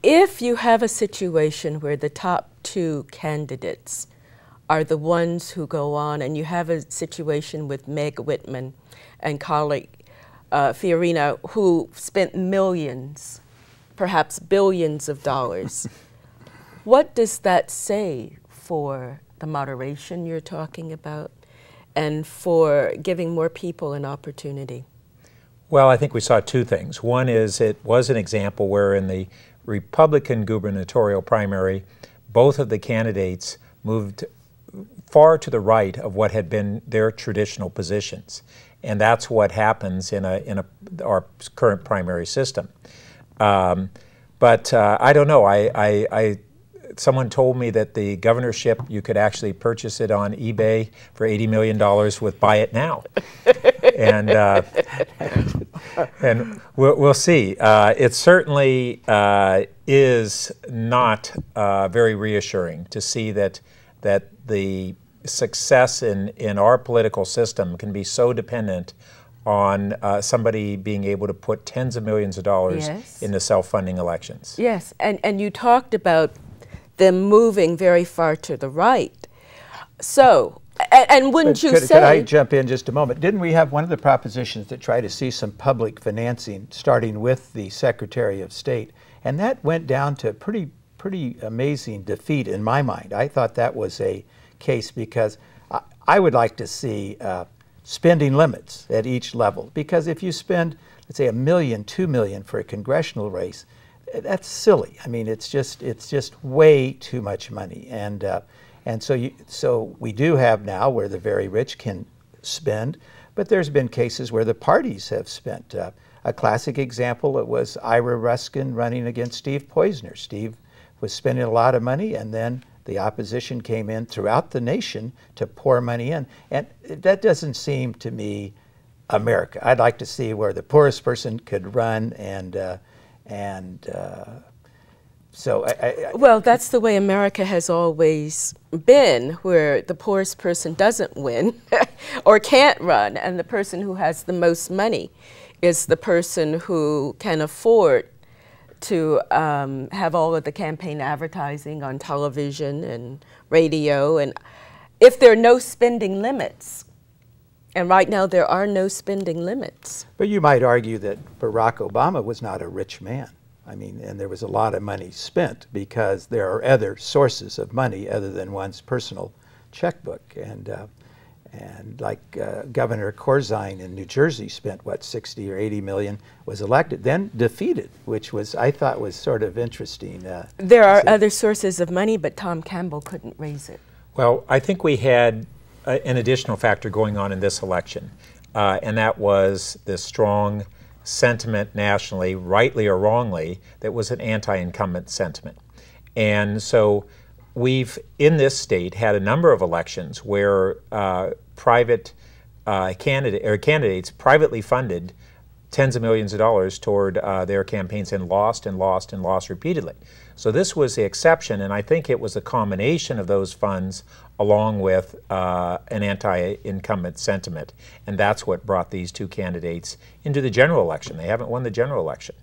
if you have a situation where the top two candidates are the ones who go on, and you have a situation with Meg Whitman and colleague Fiorina, who spent millions, perhaps billions of dollars, what does that say for the moderation you're talking about and for giving more people an opportunity? Well, I think we saw two things. One is it was an example where in the Republican gubernatorial primary, both of the candidates moved far to the right of what had been their traditional positions. And that's what happens in our current primary system. But I don't know. Someone told me that the governorship, you could actually purchase it on eBay for $80 million with Buy It Now. And we'll see. It certainly is not very reassuring to see that the success in our political system can be so dependent on somebody being able to put tens of millions of dollars into self-funding elections. Yes, and you talked about them moving very far to the right. So, and wouldn't you say... Could I jump in just a moment? Didn't we have one of the propositions that tried to see some public financing, starting with the Secretary of State? And that went down to pretty amazing defeat in my mind. I thought that was a case because I would like to see spending limits at each level. Because if you spend, let's say, $1 million, $2 million for a congressional race, that's silly. I mean, it's just way too much money. And so we do have now where the very rich can spend, but there's been cases where the parties have spent. A classic example, it was Ira Ruskin running against Steve Poizner. Steve was spending a lot of money, and then the opposition came in throughout the nation to pour money in. And that doesn't seem to me America. I'd like to see where the poorest person could run well, that's the way America has always been, where the poorest person doesn't win or can't run, and the person who has the most money is the person who can afford to have all of the campaign advertising on television and radio. And if there are no spending limits, and right now there are no spending limits. But you might argue that Barack Obama was not a rich man. I mean, and there was a lot of money spent because there are other sources of money other than one's personal checkbook. And like Governor Corzine in New Jersey spent, what, 60 or 80 million, was elected, then defeated, which was, I thought, was sort of interesting. There are other sources of money, but Tom Campbell couldn't raise it. Well, I think we had an additional factor going on in this election, and that was the strong sentiment nationally, rightly or wrongly, that was an anti-incumbent sentiment. And so we've, in this state, had a number of elections where private candidates privately funded tens of millions of dollars toward their campaigns and lost and lost and lost repeatedly. So this was the exception, and I think it was a combination of those funds along with an anti-incumbent sentiment, and that's what brought these two candidates into the general election. They haven't won the general election.